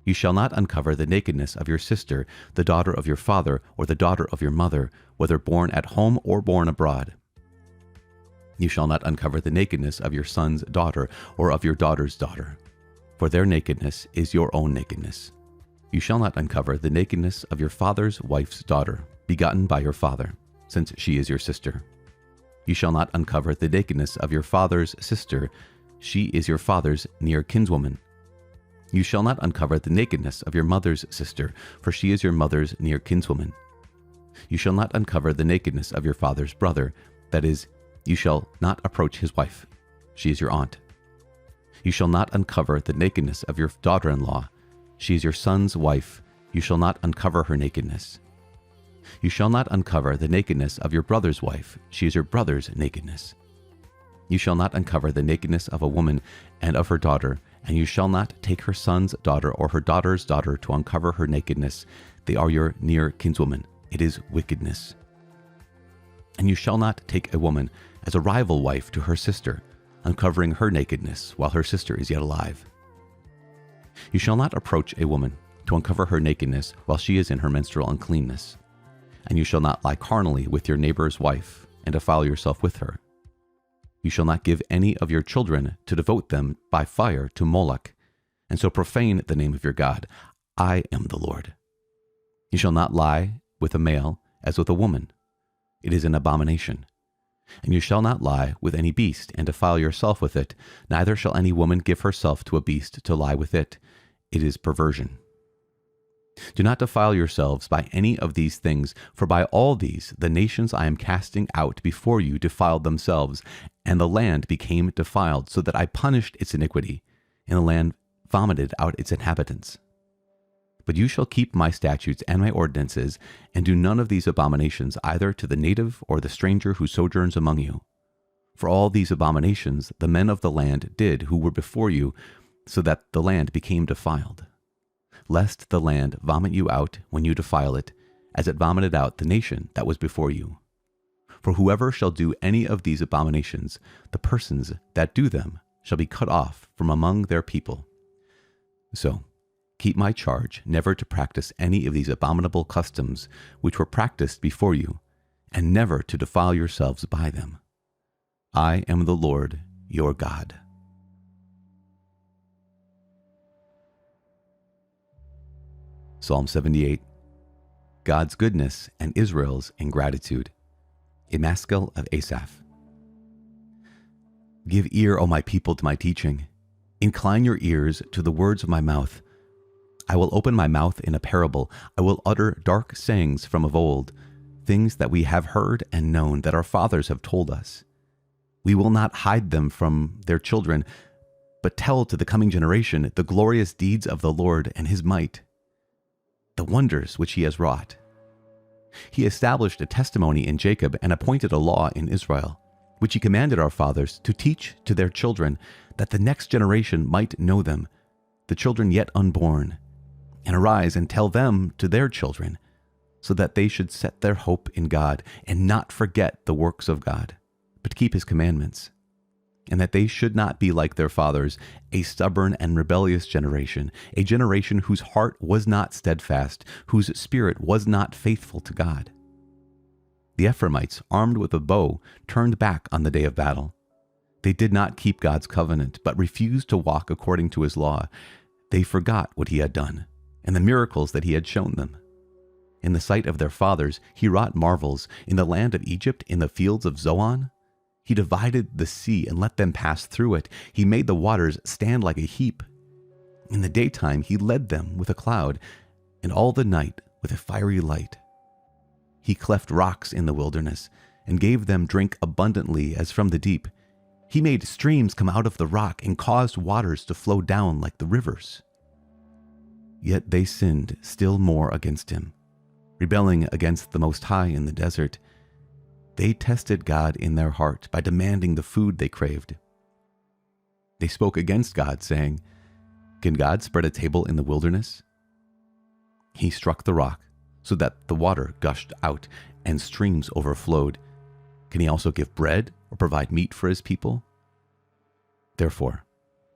You shall not uncover the nakedness of your sister, the daughter of your father, or the daughter of your mother, whether born at home or born abroad. You shall not uncover the nakedness of your son's daughter, or of your daughter's daughter, for their nakedness is your own nakedness. You shall not uncover the nakedness of your father's wife's daughter, begotten by your father, since she is your sister. You shall not uncover the nakedness of your father's sister. She is your father's near kinswoman. You shall not uncover the nakedness of your mother's sister, for she is your mother's near kinswoman. You shall not uncover the nakedness of your father's brother, that is, you shall not approach his wife. She is your aunt. You shall not uncover the nakedness of your daughter-in-law. She is your son's wife. You shall not uncover her nakedness. You shall not uncover the nakedness of your brother's wife. She is your brother's nakedness. You shall not uncover the nakedness of a woman and of her daughter, and you shall not take her son's daughter or her daughter's daughter to uncover her nakedness. They are your near kinswoman. It is wickedness. And you shall not take a woman as a rival wife to her sister, uncovering her nakedness while her sister is yet alive. You shall not approach a woman to uncover her nakedness while she is in her menstrual uncleanness. And you shall not lie carnally with your neighbor's wife and defile yourself with her. You shall not give any of your children to devote them by fire to Moloch, and so profane the name of your God. I am the Lord. You shall not lie with a male as with a woman. It is an abomination. And you shall not lie with any beast and defile yourself with it, neither shall any woman give herself to a beast to lie with it. It is perversion. Do not defile yourselves by any of these things, for by all these the nations I am casting out before you defiled themselves, and the land became defiled, so that I punished its iniquity, and the land vomited out its inhabitants. But you shall keep my statutes and my ordinances, and do none of these abominations either to the native or the stranger who sojourns among you. For all these abominations the men of the land did who were before you, so that the land became defiled. Lest the land vomit you out when you defile it, as it vomited out the nation that was before you. For whoever shall do any of these abominations, the persons that do them shall be cut off from among their people. So, keep my charge never to practice any of these abominable customs which were practiced before you, and never to defile yourselves by them. I am the Lord your God. Psalm 78. God's goodness and Israel's ingratitude. A maskil of Asaph. Give ear, O my people, to my teaching. Incline your ears to the words of my mouth. I will open my mouth in a parable. I will utter dark sayings from of old, things that we have heard and known, that our fathers have told us. We will not hide them from their children, but tell to the coming generation the glorious deeds of the Lord and his might, the wonders which he has wrought. He established a testimony in Jacob and appointed a law in Israel, which he commanded our fathers to teach to their children, that the next generation might know them, the children yet unborn, and arise and tell them to their children, so that they should set their hope in God and not forget the works of God, but keep his commandments, and that they should not be like their fathers, a stubborn and rebellious generation, a generation whose heart was not steadfast, whose spirit was not faithful to God. The Ephraimites, armed with a bow, turned back on the day of battle. They did not keep God's covenant, but refused to walk according to his law. They forgot what he had done, and the miracles that he had shown them. In the sight of their fathers, he wrought marvels in the land of Egypt, in the fields of Zoan. He divided the sea and let them pass through it. He made the waters stand like a heap. In the daytime he led them with a cloud, and all the night with a fiery light. He cleft rocks in the wilderness and gave them drink abundantly as from the deep. He made streams come out of the rock and caused waters to flow down like the rivers. Yet they sinned still more against him, rebelling against the Most High in the desert. They tested God in their heart by demanding the food they craved. They spoke against God, saying, "Can God spread a table in the wilderness?" He struck the rock so that the water gushed out and streams overflowed. Can he also give bread or provide meat for his people? Therefore,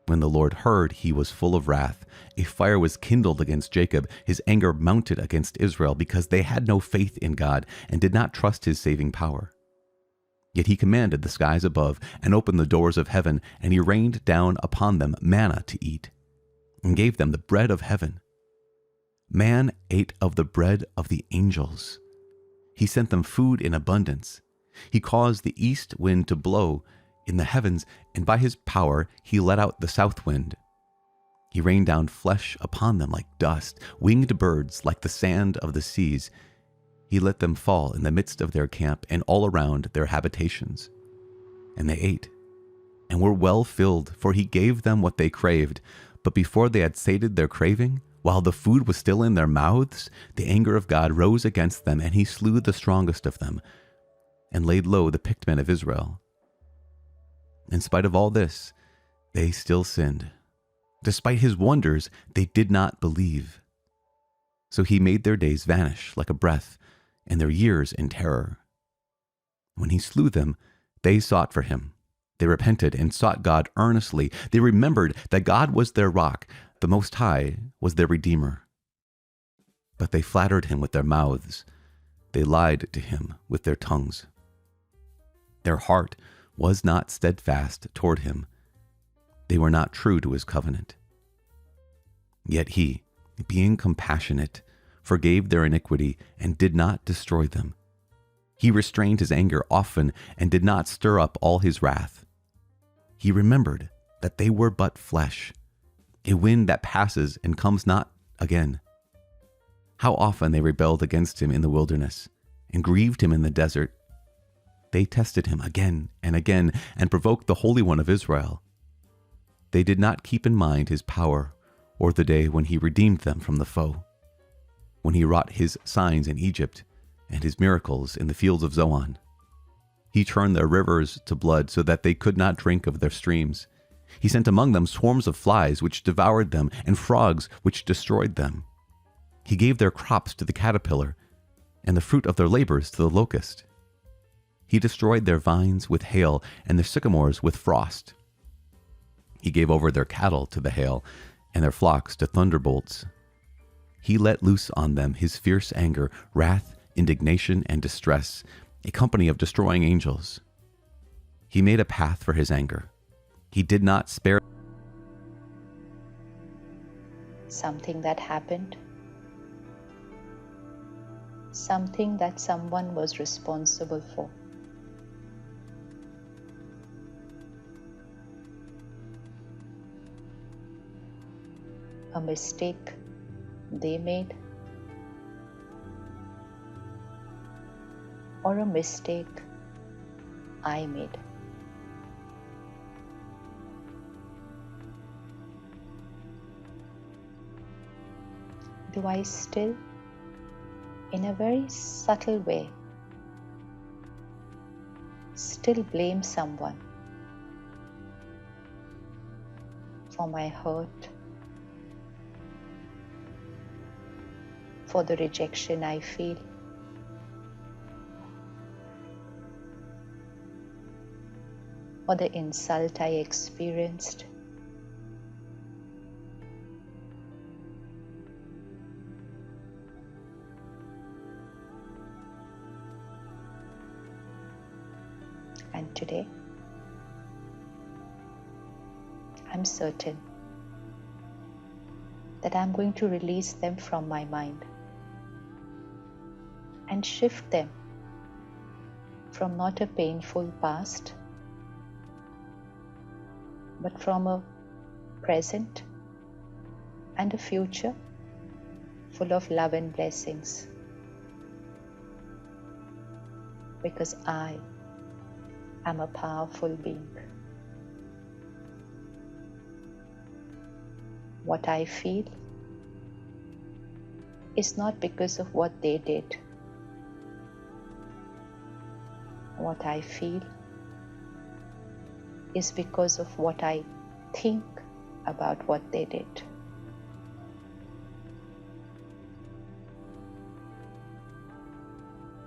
when the Lord heard he was full of wrath, a fire was kindled against Jacob. His anger mounted against Israel because they had no faith in God and did not trust his saving power. Yet he commanded the skies above and opened the doors of heaven, and he rained down upon them manna to eat, and gave them the bread of heaven. Man ate of the bread of the angels. He sent them food in abundance. He caused the east wind to blow in the heavens, and by his power he let out the south wind. He rained down flesh upon them like dust, winged birds like the sand of the seas. He let them fall in the midst of their camp and all around their habitations. And they ate, and were well filled, for he gave them what they craved. But before they had sated their craving, while the food was still in their mouths, the anger of God rose against them, and he slew the strongest of them, and laid low the picked men of Israel. In spite of all this, they still sinned. Despite his wonders, they did not believe. So he made their days vanish like a breath, and their years in terror. When he slew them, they sought for him. They repented and sought God earnestly. They remembered that God was their rock, the Most High was their Redeemer. But they flattered him with their mouths. They lied to him with their tongues. Their heart was not steadfast toward him. They were not true to his covenant. Yet he, being compassionate, forgave their iniquity and did not destroy them. He restrained his anger often and did not stir up all his wrath. He remembered that they were but flesh, a wind that passes and comes not again. How often they rebelled against him in the wilderness and grieved him in the desert. They tested him again and provoked the Holy One of Israel. They did not keep in mind his power or the day when he redeemed them from the foe, when he wrought his signs in Egypt and his miracles in the fields of Zoan. He turned their rivers to blood so that they could not drink of their streams. He sent among them swarms of flies which devoured them, and frogs which destroyed them. He gave their crops to the caterpillar, and the fruit of their labors to the locust. He destroyed their vines with hail, and their sycamores with frost. He gave over their cattle to the hail, and their flocks to thunderbolts. He let loose on them his fierce anger, wrath, indignation, and distress, a company of destroying angels. He made a path for his anger. He did not spare. Something that happened. Something that someone was responsible for. A mistake they made, or a mistake I made. Do I still, in a very subtle way, still blame someone for my hurt, for the rejection I feel, or the insult I experienced? And today, I'm certain that I'm going to release them from my mind and shift them from not a painful past, but from a present and a future full of love and blessings. because I am a powerful being. What I feel is not because of what they did. What I feel is because of what I think about what they did.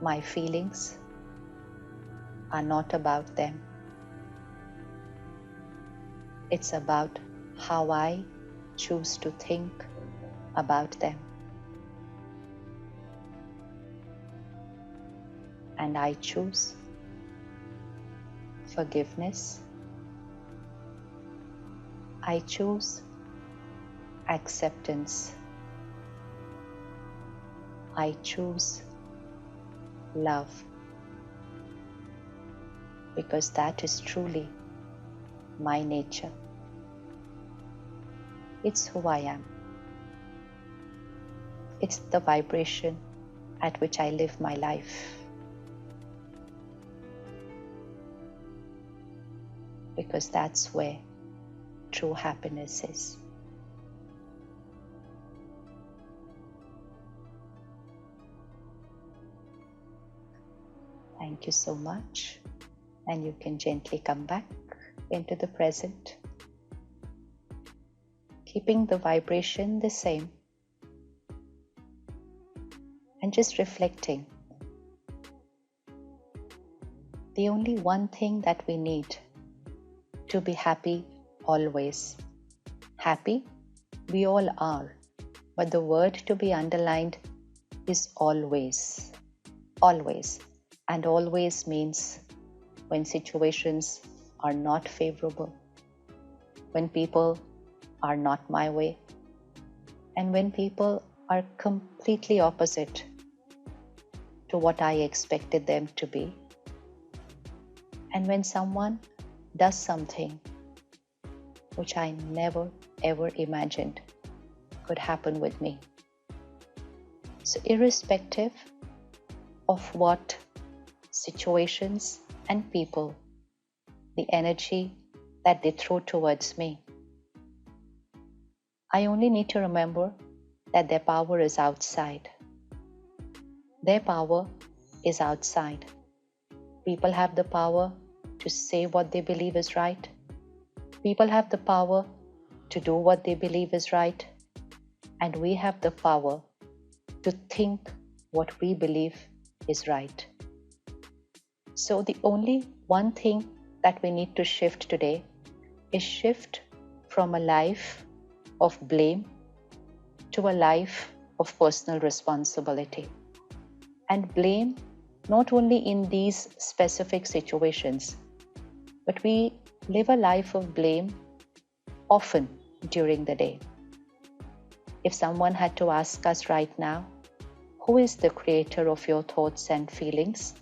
My feelings are not about them. It's about how I choose to think about them. And I choose forgiveness. I choose acceptance. I choose love, because that is truly my nature. It's who I am. It's the vibration at which I live my life. Because that's where true happiness is. Thank you so much. And you can gently come back into the present, keeping the vibration the same, and just reflecting. The only one thing that we need to be happy always. Happy, we all are, but the word to be underlined is always. Always. And always means when situations are not favorable, when people are not my way, and when people are completely opposite to what I expected them to be, and when someone does something which I never ever imagined could happen with me. So irrespective of what situations and people, the energy that they throw towards me, I only need to remember that their power is outside. Their power is outside. People have the power to say what they believe is right. People have the power to do what they believe is right. And we have the power to think what we believe is right. So the only one thing that we need to shift today is shift from a life of blame to a life of personal responsibility. And blame not only in these specific situations, but we live a life of blame often during the day. If someone had to ask us right now, who is the creator of your thoughts and feelings?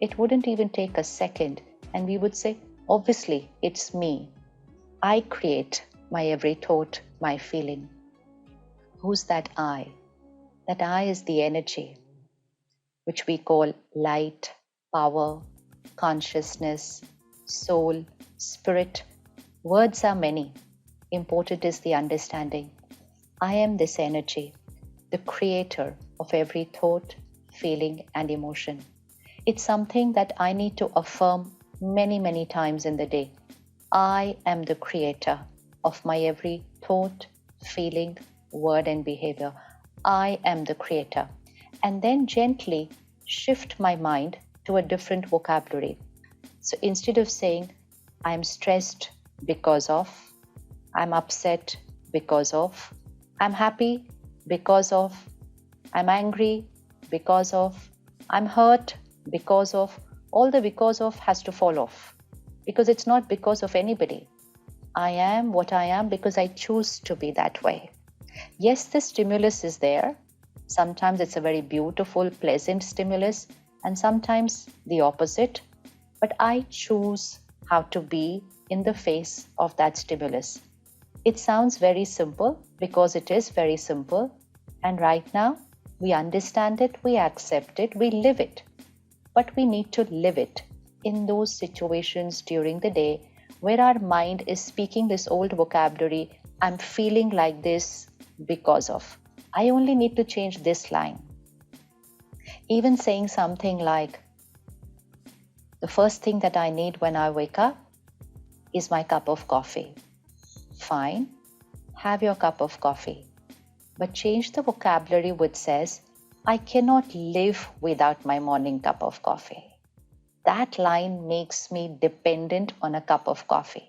It wouldn't even take a second, and we would say, obviously, it's me. I create my every thought, my feeling. Who's that I? That I is the energy, which we call light, power, consciousness, soul, spirit. Words are many. Important is the understanding. I am this energy, the creator of every thought, feeling, and emotion. It's something that I need to affirm many, many times in the day. I am the creator of my every thought, feeling, word, and behavior. I am the creator. And then gently shift my mind to a different vocabulary. So instead of saying, I'm stressed because of, I'm upset because of, I'm happy because of, I'm angry because of, I'm hurt because of, all the because of has to fall off. Because it's not because of anybody. I am what I am because I choose to be that way. Yes, the stimulus is there. Sometimes it's a very beautiful, pleasant stimulus, and sometimes the opposite. But I choose how to be in the face of that stimulus. It sounds very simple because it is very simple. And right now, we understand it, we accept it, we live it. but we need to live it in those situations during the day where our mind is speaking this old vocabulary. I'm feeling like this because of. I only need to change this line. Even saying something like, the first thing that I need when I wake up is my cup of coffee. Fine, have your cup of coffee. But change the vocabulary which says, I cannot live without my morning cup of coffee. That line makes me dependent on a cup of coffee.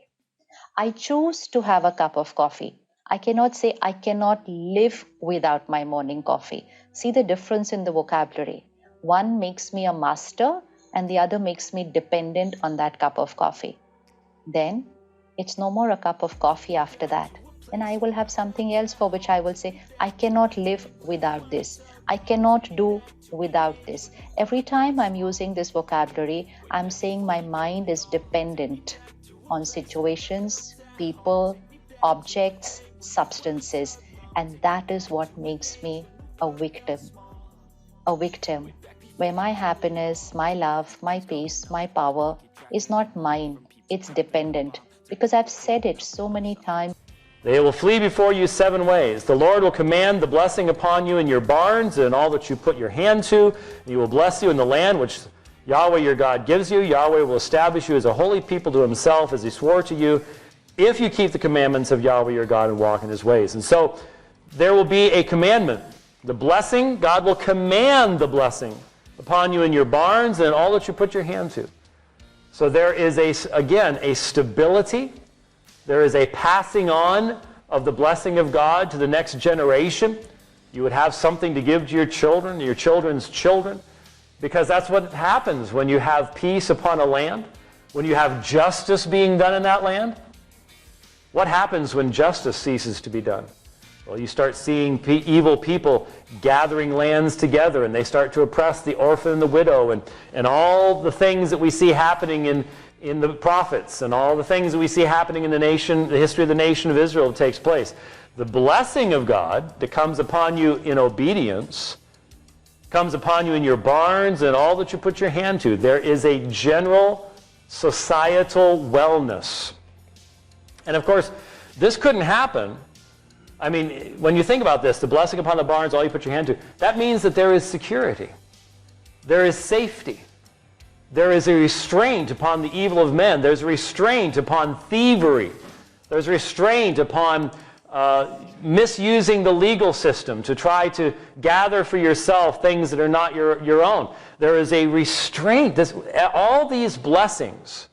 I choose to have a cup of coffee. I cannot say I cannot live without my morning coffee. See the difference in the vocabulary. One makes me a master and the other makes me dependent on that cup of coffee. Then it's no more a cup of coffee after that. And I will have something else for which I will say, I cannot live without this. I cannot do without this. Every time I'm using this vocabulary, I'm saying my mind is dependent on situations, people, objects, substances. And that is what makes me a victim. A victim where my happiness, my love, my peace, my power is not mine. It's dependent. Because I've said it so many times. They will flee before you 7 ways. The Lord will command the blessing upon you in your barns and all that you put your hand to. And He will bless you in the land which Yahweh your God gives you. Yahweh will establish you as a holy people to Himself as He swore to you, if you keep the commandments of Yahweh your God and walk in His ways. And so there will be a commandment. The blessing, God will command the blessing upon you in your barns and all that you put your hand to. So there is, again, a stability. There is a passing on of the blessing of God to the next generation. You would have something to give to your children, your children's children, because that's what happens when you have peace upon a land, when you have justice being done in that land. What happens when justice ceases to be done? Well, you start seeing evil people gathering lands together, and they start to oppress the orphan and the widow, and all the things that we see happening in the prophets, and all the things that we see happening in the nation, the history of the nation of Israel takes place. The blessing of God that comes upon you in obedience comes upon you in your barns and all that you put your hand to. There is a general societal wellness. And of course, this couldn't happen. I mean, when you think about this, the blessing upon the barns, all you put your hand to, that means that there is security. There is safety. There is a restraint upon the evil of men. There's a restraint upon thievery. There's a restraint upon misusing the legal system to try to gather for yourself things that are not your own. There is a restraint. All these blessings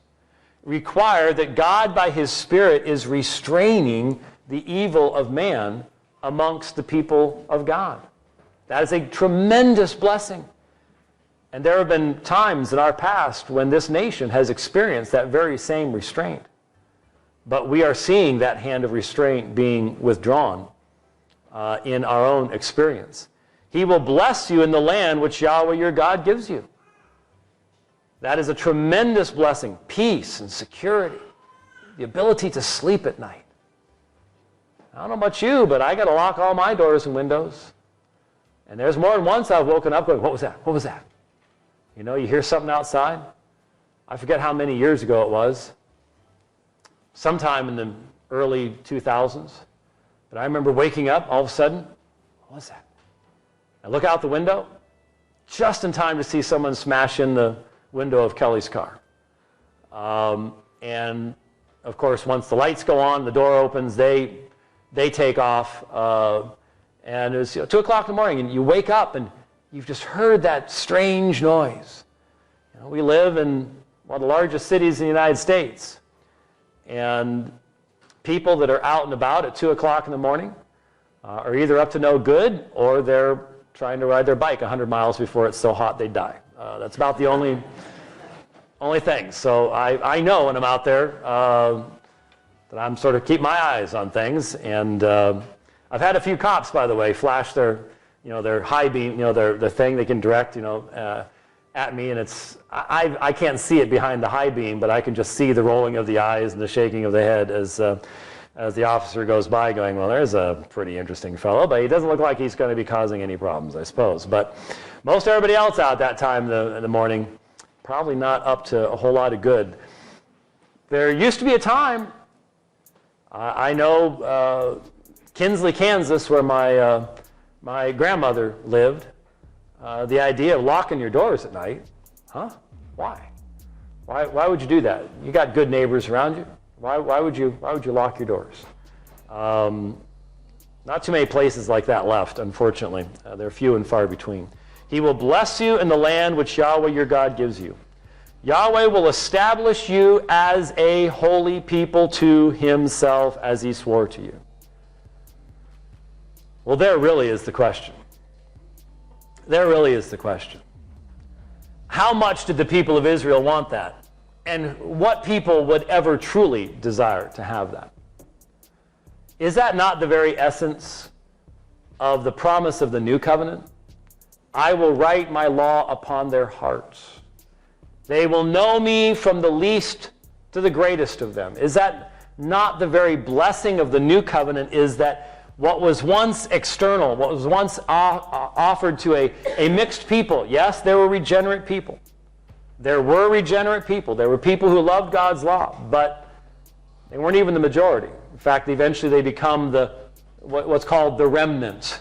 require that God, by His Spirit, is restraining the evil of man amongst the people of God. That is a tremendous blessing. And there have been times in our past when this nation has experienced that very same restraint. But we are seeing that hand of restraint being withdrawn in our own experience. He will bless you in the land which Yahweh your God gives you. That is a tremendous blessing. Peace and security. The ability to sleep at night. I don't know about you, but I got to lock all my doors and windows. And there's more than once I've woken up going, what was that? What was that? You know, you hear something outside. I forget how many years ago it was. Sometime in the early 2000s. But I remember waking up all of a sudden. What was that? I look out the window, just in time to see someone smash in the window of Kelly's car. And of course, once the lights go on, the door opens, they take off. And it was 2 o'clock in the morning, and you wake up and you've just heard that strange noise. You know, we live in one of the largest cities in the United States. And people that are out and about at 2 o'clock in the morning are either up to no good or they're trying to ride their bike 100 miles before it's so hot they die. That's about the only thing. So I know when I'm out there that I'm sort of keep my eyes on things. And I've had a few cops, by the way, flash their high beam, their thing they can direct, at me, and I can't see it behind the high beam, but I can just see the rolling of the eyes and the shaking of the head as the officer goes by going, well, there's a pretty interesting fellow, but he doesn't look like he's going to be causing any problems, I suppose. But most everybody else out that time in the morning probably not up to a whole lot of good. There used to be a time, I know Kinsley, Kansas, where my grandmother lived, the idea of locking your doors at night, huh? Why? Why would you do that? You got good neighbors around you. Why would you lock your doors? Not too many places like that left, unfortunately. They're few and far between. He will bless you in the land which Yahweh your God gives you. Yahweh will establish you as a holy people to himself, as he swore to you. Well, there really is the question. There really is the question. How much did the people of Israel want that? And what people would ever truly desire to have that? Is that not the very essence of the promise of the new covenant? I will write my law upon their hearts. They will know me from the least to the greatest of them. Is that not the very blessing of the new covenant, is that what was once external, what was once offered to a mixed people, yes, there were regenerate people. There were regenerate people. There were people who loved God's law, but they weren't even the majority. In fact, eventually they become what's called the remnant,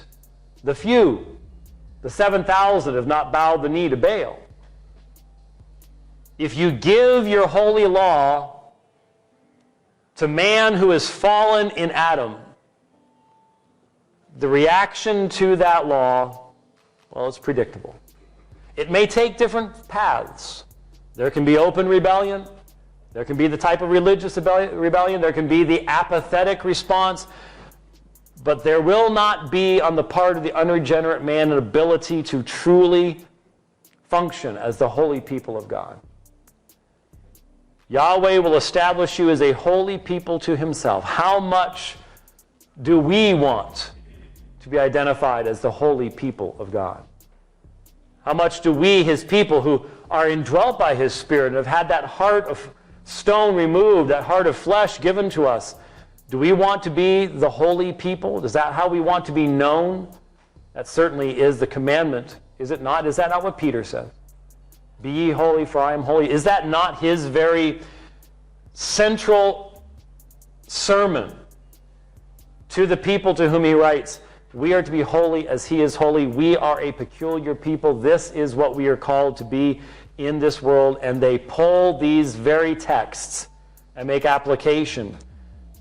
the few. The 7,000 have not bowed the knee to Baal. If you give your holy law to man who has fallen in Adam, the reaction to that law, well, it's predictable. It may take different paths. There can be open rebellion. There can be the type of religious rebellion. There can be the apathetic response. But there will not be on the part of the unregenerate man an ability to truly function as the holy people of God. Yahweh will establish you as a holy people to himself. How much do we want to be identified as the holy people of God? How much do we, his people who are indwelt by his Spirit and have had that heart of stone removed, that heart of flesh given to us, do we want to be the holy people? Is that how we want to be known? That certainly is the commandment, is it not? Is that not what Peter says? Be ye holy, for I am holy. Is that not his very central sermon to the people to whom he writes? We are to be holy as he is holy. We are a peculiar people. This is what we are called to be in this world. And they pull these very texts and make application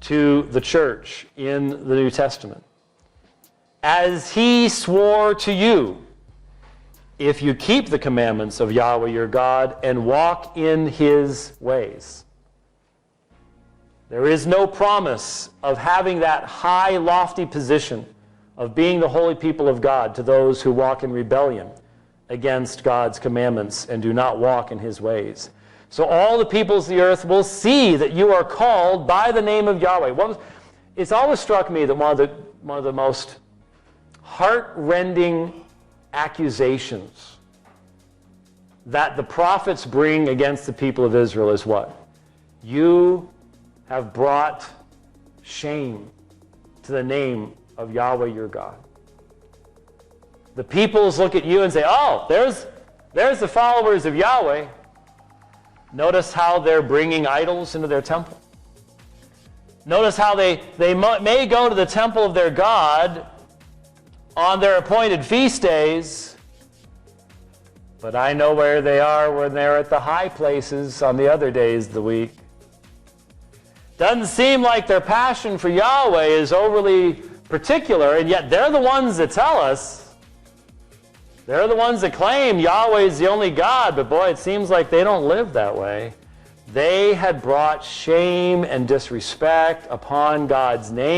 to the church in the New Testament. As he swore to you, if you keep the commandments of Yahweh your God and walk in his ways. There is no promise of having that high, lofty position of being the holy people of God to those who walk in rebellion against God's commandments and do not walk in his ways. So all the peoples of the earth will see that you are called by the name of Yahweh. It's always struck me that one of the most heart-rending accusations that the prophets bring against the people of Israel is what? You have brought shame to the name of Yahweh your God. The peoples look at you and say, oh, there's the followers of Yahweh. Notice how they're bringing idols into their temple. Notice how they may go to the temple of their God on their appointed feast days, but I know where they are when they're at the high places on the other days of the week. Doesn't seem like their passion for Yahweh is overly particular, and yet they're the ones that tell us. They're the ones that claim Yahweh is the only God, but boy, it seems like they don't live that way. They had brought shame and disrespect upon God's name.